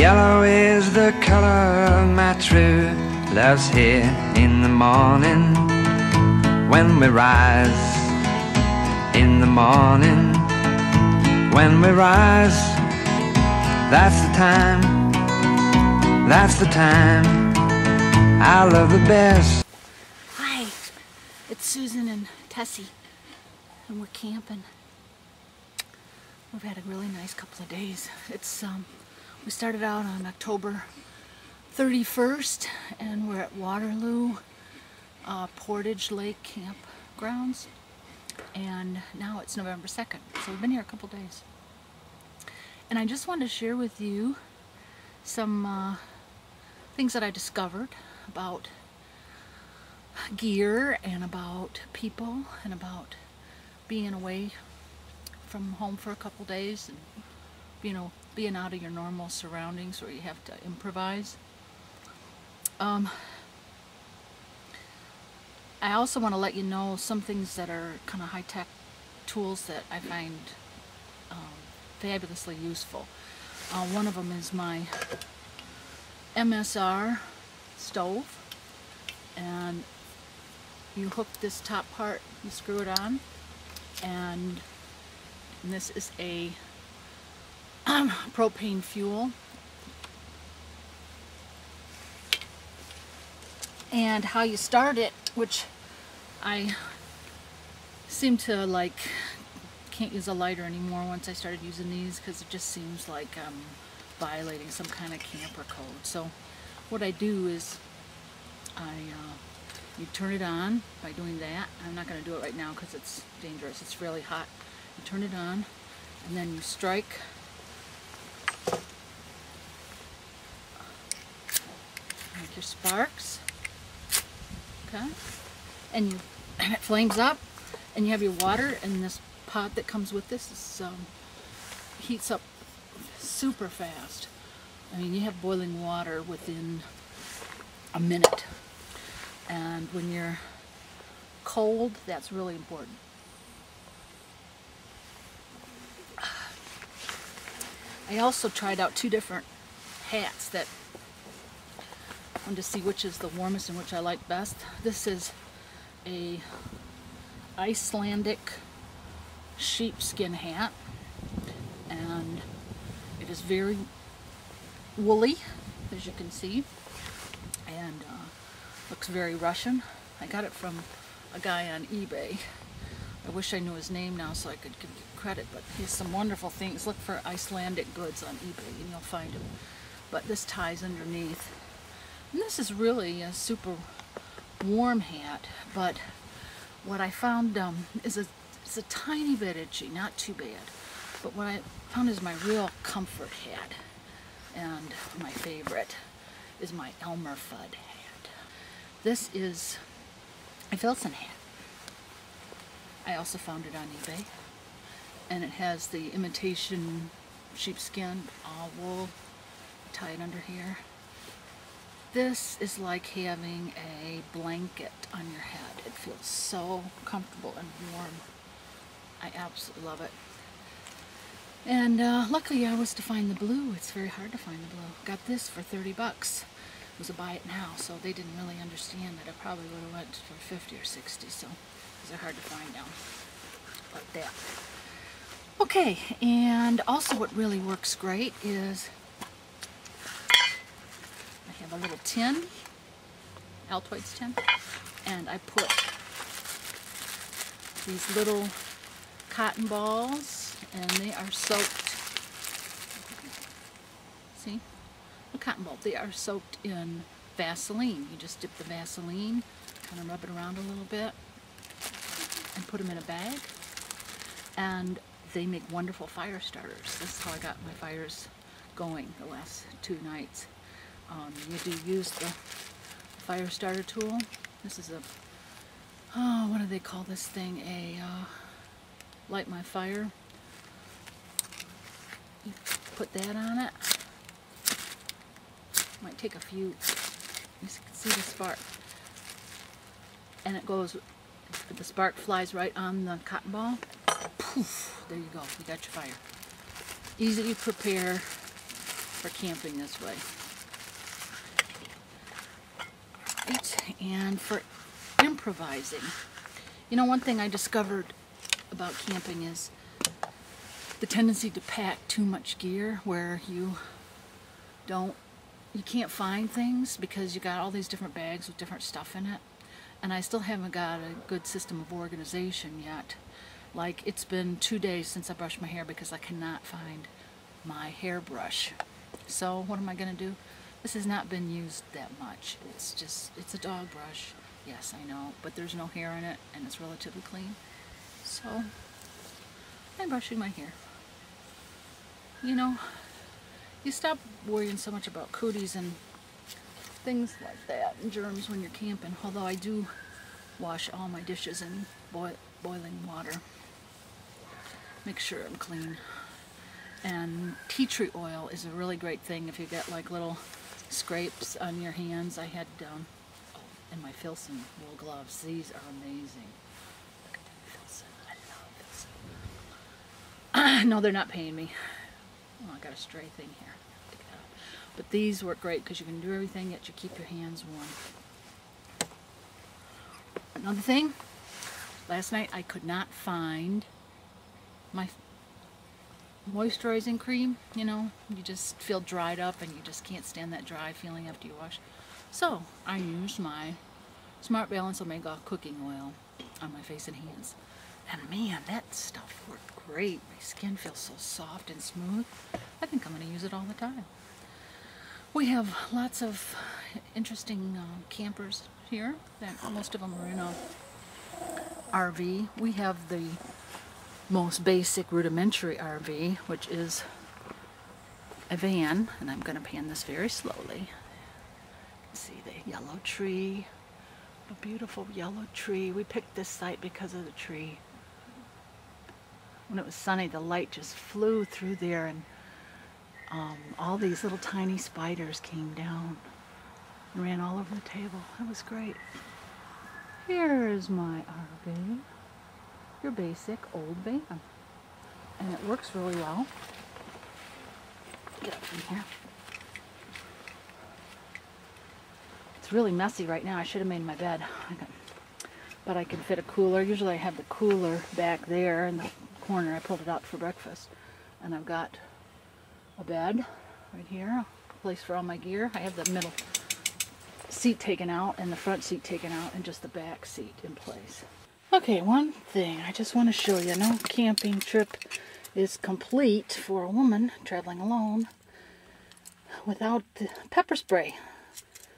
Yellow is the color of my true love's here in the morning. When we rise in the morning, when we rise, that's the time, that's the time I love the best. Hi, it's Susan and Tessie, and we're camping. We've had a really nice couple of days. We started out on October 31st, and we're at Waterloo Portage Lake Campgrounds, and now it's November 2nd, so we've been here a couple days. And I just wanted to share with you some things that I discovered about gear and about people and about being away from home for a couple days and, you know, being out of your normal surroundings where you have to improvise. I also want to let you know some things that are kind of high-tech tools that I find fabulously useful. One of them is my MSR stove, and you hook this top part, you screw it on, and this is a propane fuel. And how you start it, which I seem to like, can't use a lighter anymore once I started using these, because it just seems like I'm violating some kind of camper code. So what I do is you turn it on by doing that. I'm not going to do it right now because it's dangerous. It's really hot. You turn it on, and then you strike. Make your sparks. Okay, and it flames up, and you have your water, and this pot that comes with this is, heats up super fast. I mean, you have boiling water within a minute, and when you're cold, that's really important. I also tried out two different hats that I wanted to see which is the warmest and which I like best. This is a Icelandic sheepskin hat, and it is very woolly, as you can see, and looks very Russian. I got it from a guy on eBay. I wish I knew his name now so I could give him credit, but he has some wonderful things. Look for Icelandic goods on eBay and you'll find them. But this ties underneath. And this is really a super warm hat, but what I found is it's a tiny bit itchy, not too bad. But what I found is my real comfort hat, and my favorite is my Elmer Fudd hat. This is a Filson hat. I also found it on eBay, and it has the imitation sheepskin, all wool, tie it under here. This is like having a blanket on your head. It feels so comfortable and warm. I absolutely love it. And luckily I was to find the blue. It's very hard to find the blue. Got this for 30 bucks. It was a buy it now, so they didn't really understand that I probably would have went for 50 or 60, so these are hard to find now. Like that. Okay, and also what really works great is I have a little tin, Altoids tin, and I put these little cotton balls, and they are soaked, see, the cotton ball, they are soaked in Vaseline. You just dip the Vaseline, kind of rub it around a little bit, and put them in a bag, and they make wonderful fire starters. This is how I got my fires going the last 2 nights. You do use the fire starter tool. This is a, oh, what do they call this thing? A light my fire. You put that on it. Might take a few. You can see the spark, and it goes. The spark flies right on the cotton ball. Poof! There you go. You got your fire. Easy to prepare. for camping this way. Right. And for improvising. You know, one thing I discovered about camping is the tendency to pack too much gear where you can't find things because you got all these different bags with different stuff in it. And I still haven't got a good system of organization yet. Like, it's been 2 days since I brushed my hair because I cannot find my hairbrush. So what am I going to do? This has not been used that much. It's a dog brush. Yes, I know, but there's no hair in it and it's relatively clean. So I'm brushing my hair. You know, you stop worrying so much about cooties and things like that and germs when you're camping, although I do wash all my dishes in boiling water. Make sure I'm clean. And tea tree oil is a really great thing if you get like little scrapes on your hands. I had in my Filson wool gloves. These are amazing. Look at that Filson. I love Filson. No, they're not paying me. Oh, I got a stray thing here. Take it out. But these work great because you can do everything yet you keep your hands warm. Another thing, last night I could not find my moisturizing cream. You know, you just feel dried up and you just can't stand that dry feeling after you wash. So I used my Smart Balance Omega cooking oil on my face and hands. And man, that stuff worked great. My skin feels so soft and smooth. I think I'm going to use it all the time. We have lots of interesting campers here. Most of them are in a RV. We have the most basic rudimentary RV, which is a van, and I'm going to pan this very slowly. See the yellow tree, a beautiful yellow tree. We picked this site because of the tree. When it was sunny, the light just flew through there, and all these little tiny spiders came down and ran all over the table. It was great. Here is my RV, your basic old van, and it works really well. Get up from here. It's really messy right now. I should have made my bed, but I can fit a cooler. Usually I have the cooler back there in the corner. I pulled it out for breakfast, and I've got a bed right here, a place for all my gear. I have the middle seat taken out and the front seat taken out and just the back seat in place. Okay, one thing I just want to show you. No camping trip is complete for a woman traveling alone without the pepper spray.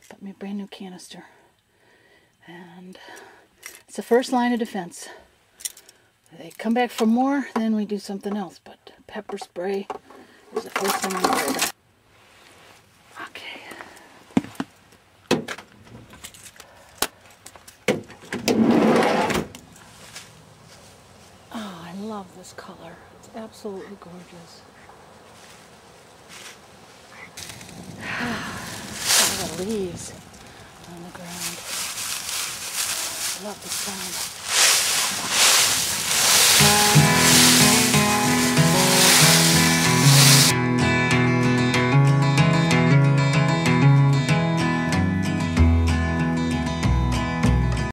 Bought me a brand new canister, and it's the first line of defense. They come back for more, then we do something else, but pepper spray is the first thing I'm worried about. Okay. Oh, I love this color. It's absolutely gorgeous. All the leaves on the ground. I love the sound.